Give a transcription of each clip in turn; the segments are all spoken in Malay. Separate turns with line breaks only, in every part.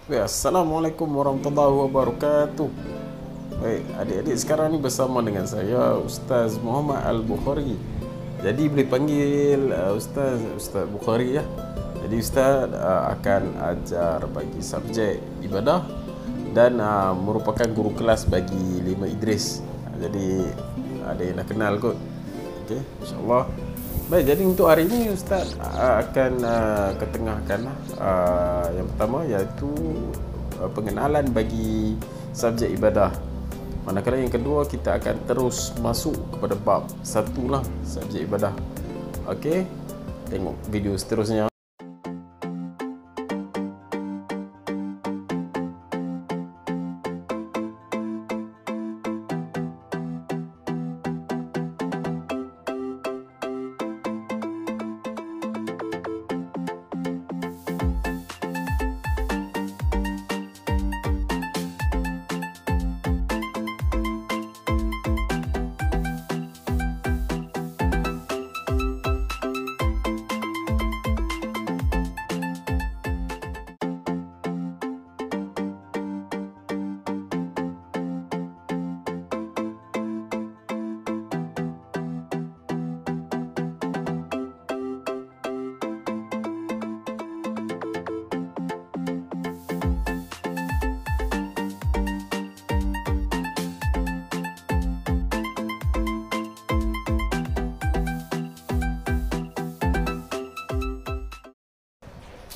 Assalamualaikum warahmatullahi wabarakatuh. Baik, adik-adik sekarang ni bersama dengan saya Ustaz Muhammad Al-Bukhari. Jadi boleh panggil Ustaz Bukhari ya. Jadi Ustaz akan ajar bagi subjek ibadah dan merupakan guru kelas bagi Lima Idris. Jadi ada yang dah kenal kot. Okey, insya-Allah. Baik, jadi untuk hari ini Ustaz akan ketengahkan yang pertama iaitu pengenalan bagi subjek ibadah. Manakala yang kedua kita akan terus masuk kepada bab satu lah, subjek ibadah. Okey, tengok video seterusnya.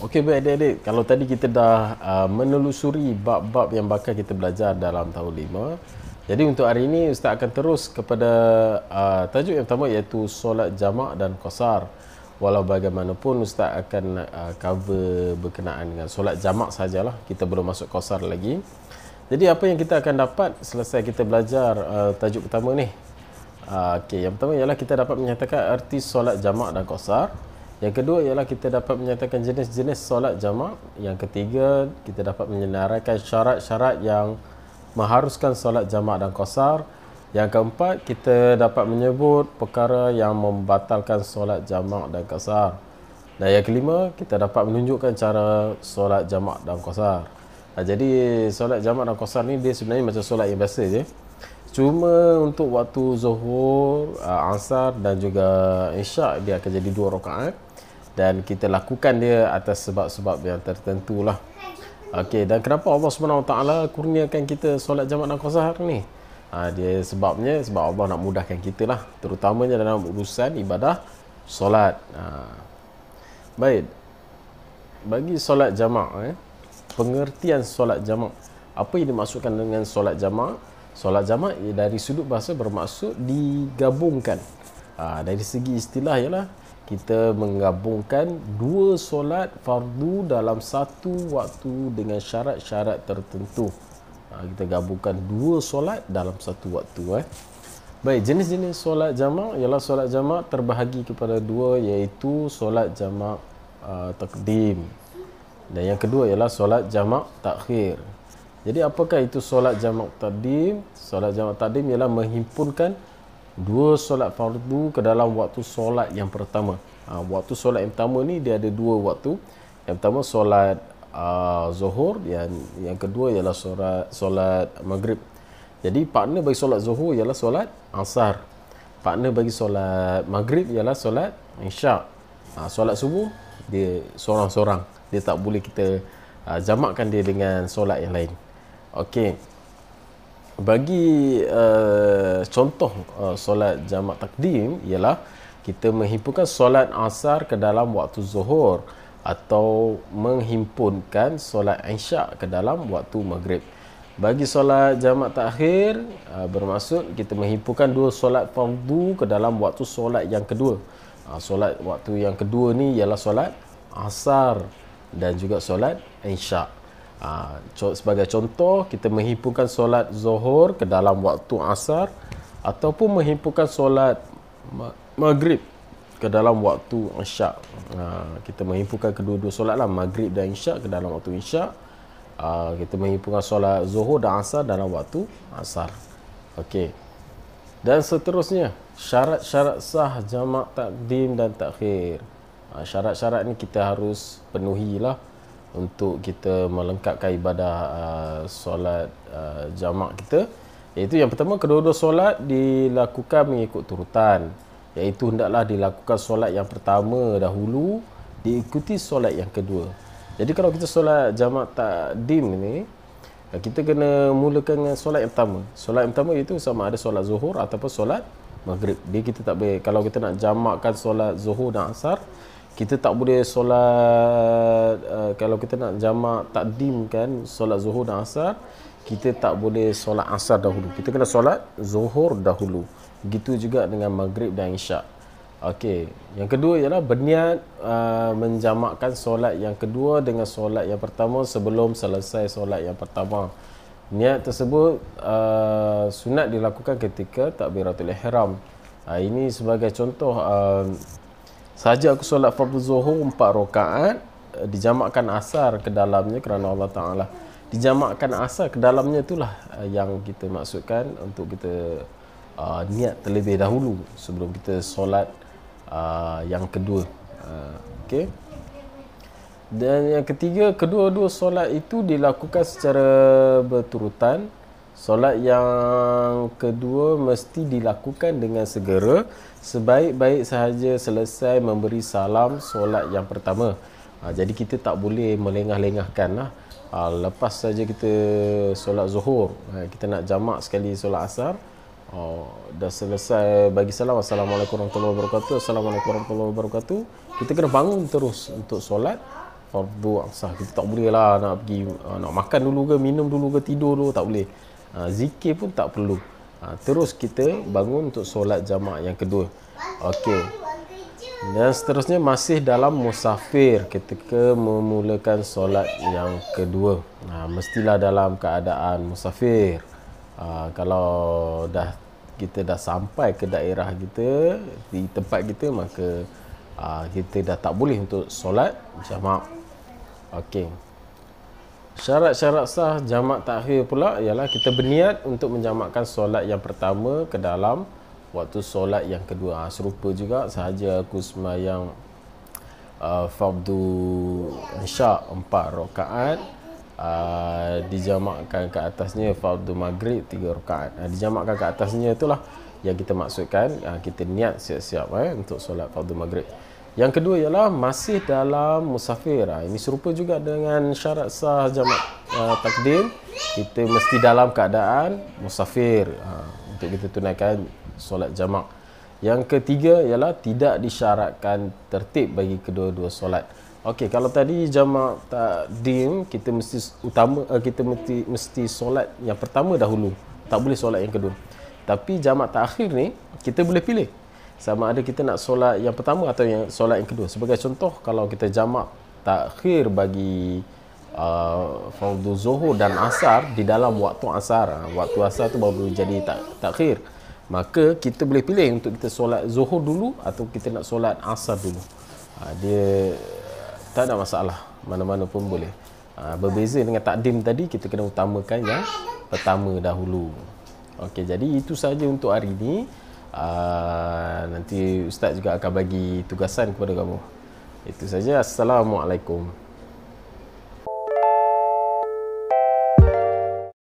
Okey, baik adik-adik, kalau tadi kita dah menelusuri bab-bab yang bakal kita belajar dalam tahun 5. Jadi untuk hari ini Ustaz akan terus kepada tajuk yang pertama iaitu solat jamak dan qasar. Walau bagaimanapun Ustaz akan cover berkenaan dengan solat jamak sajalah. Kita belum masuk qasar lagi. Jadi apa yang kita akan dapat selesai kita belajar tajuk pertama ni? Okey, yang pertama ialah kita dapat menyatakan erti solat jamak dan qasar. Yang kedua ialah kita dapat menyatakan jenis-jenis solat jamak. Yang ketiga, kita dapat menyenaraikan syarat-syarat yang mengharuskan solat jamak dan qasar. Yang keempat, kita dapat menyebut perkara yang membatalkan solat jamak dan qasar. Dan yang kelima, kita dapat menunjukkan cara solat jamak dan qasar. Jadi solat jamak dan qasar ni dia sebenarnya macam solat yang biasa je. Cuma untuk waktu zuhur, asar dan juga isyak dia akan jadi 2 rakaat. Dan kita lakukan dia atas sebab-sebab yang tertentu lah. Okey, dan kenapa Allah SWT kurniakan kita solat jamak dan qasar ni? Dia sebab Allah nak mudahkan kita lah, terutamanya dalam urusan ibadah solat. Baik, bagi solat jamak, pengertian solat jamak, apa yang dimaksudkan dengan solat jamak? Solat jamak dari sudut bahasa bermaksud digabungkan. Dari segi istilah ialah kita menggabungkan 2 solat fardu dalam satu waktu dengan syarat-syarat tertentu. Kita gabungkan 2 solat dalam satu waktu. Baik, jenis-jenis solat jamak ialah solat jamak terbahagi kepada 2 iaitu solat jamak takdim. Dan yang kedua ialah solat jamak takhir. Jadi apakah itu solat jamak takdim? Solat jamak takdim ialah menghimpunkan 2 solat fardu ke dalam waktu solat yang pertama. Waktu solat yang pertama ni dia ada 2 waktu. Yang pertama solat zuhur, yang kedua ialah solat maghrib. Jadi partner bagi solat zuhur ialah solat asar. Partner bagi solat maghrib ialah solat isyak. Solat subuh dia sorang-sorang. Dia tak boleh kita jamakkan dia dengan solat yang lain. Okey. Bagi contoh solat jamak takdim ialah kita menghimpunkan solat asar ke dalam waktu zuhur atau menghimpunkan solat isyak ke dalam waktu maghrib. Bagi solat jamak takhir bermaksud kita menghimpunkan 2 solat fardu ke dalam waktu solat yang kedua. Solat waktu yang kedua ni ialah solat asar dan juga solat isyak. Sebagai contoh, kita menghimpunkan solat zuhur ke dalam waktu asar ataupun menghimpunkan solat maghrib ke dalam waktu isyak. Kita menghimpunkan kedua-dua solat lah, maghrib dan isyak ke dalam waktu isyak. Kita menghimpunkan solat zuhur dan asar dalam waktu asar. Okey. Dan seterusnya, syarat-syarat sah jamak takdim dan takhir. Syarat-syarat ni kita harus penuhilah. untuk kita melengkapkan ibadah solat jamak kita. Iaitu yang pertama, kedua-dua solat dilakukan mengikut turutan. Iaitu hendaklah dilakukan solat yang pertama dahulu diikuti solat yang kedua. Jadi kalau kita solat jamak takdim ni, kita kena mulakan dengan solat yang pertama. Solat yang pertama itu sama ada solat zuhur ataupun solat maghrib. Dia kita tak boleh, kalau kita nak jamakkan solat zuhur dan asar, kita tak boleh solat kalau kita nak jamak takdim kan solat zuhur dan asar, kita tak boleh solat asar dahulu. Kita kena solat zuhur dahulu. Begitu juga dengan maghrib dan isyak. Okey, yang kedua ialah berniat menjamakkan solat yang kedua dengan solat yang pertama sebelum selesai solat yang pertama. Niat tersebut sunat dilakukan ketika takbiratul ihram. Ini sebagai contoh, sahaja aku solat fardu zuhur 4 rakaat, dijamakkan asar ke dalamnya kerana Allah Ta'ala. Dijamakkan asar ke dalamnya itulah yang kita maksudkan untuk kita niat terlebih dahulu sebelum kita solat yang kedua. Okey. Dan yang ketiga, kedua-dua solat itu dilakukan secara berturutan. Solat yang kedua mesti dilakukan dengan segera, sebaik-baik sahaja selesai memberi salam solat yang pertama. Jadi kita tak boleh melengah-lengahkan lah. Lepas saja kita solat zuhur, kita nak jamak sekali solat asar, dah selesai bagi salam, Assalamualaikum warahmatullahi wabarakatuh, Assalamualaikum warahmatullahi wabarakatuh, kita kena bangun terus untuk solat fardu asar. Kita tak boleh lah nak pergi nak makan dulu ke, minum dulu ke, tidur dulu, tak boleh. Zikir pun tak perlu. Terus kita bangun untuk solat jamak yang kedua. Okey. Dan seterusnya masih dalam musafir ketika memulakan solat yang kedua. Mestilah dalam keadaan musafir. Kalau kita dah sampai ke daerah kita, di tempat kita, maka kita dah tak boleh untuk solat jamak. Okey. Syarat-syarat sah jamak takhir pula ialah kita berniat untuk menjamakkan solat yang pertama ke dalam waktu solat yang kedua. Serupa juga, sahaja aku sembahyang fardu isyak 4 rakaat, dijamakkan ke atasnya fardu maghrib 3 rakaat. Dijamakkan ke atasnya itulah yang kita maksudkan, kita niat siap-siap untuk solat fardu maghrib. Yang kedua ialah masih dalam musafir. Ini serupa juga dengan syarat sah jamak takdim. Kita mesti dalam keadaan musafir untuk kita tunaikan solat jamak. Yang ketiga ialah tidak disyaratkan tertib bagi kedua-dua solat. Okey, kalau tadi jamak takdim kita mesti solat yang pertama dahulu, tak boleh solat yang kedua. Tapi jamak takhir ni kita boleh pilih sama ada kita nak solat yang pertama atau yang solat yang kedua. Sebagai contoh, kalau kita jamak takhir bagi fardu zuhur dan asar di dalam waktu asar, waktu asar tu baru jadi takhir, maka kita boleh pilih untuk kita solat zuhur dulu atau kita nak solat asar dulu. Dia tak ada masalah, mana-mana pun boleh. Berbeza dengan takdim tadi, kita kena utamakan yang pertama dahulu. Okey, jadi itu saja untuk hari ini. Nanti Ustaz juga akan bagi tugasan kepada kamu. Itu saja. Assalamualaikum.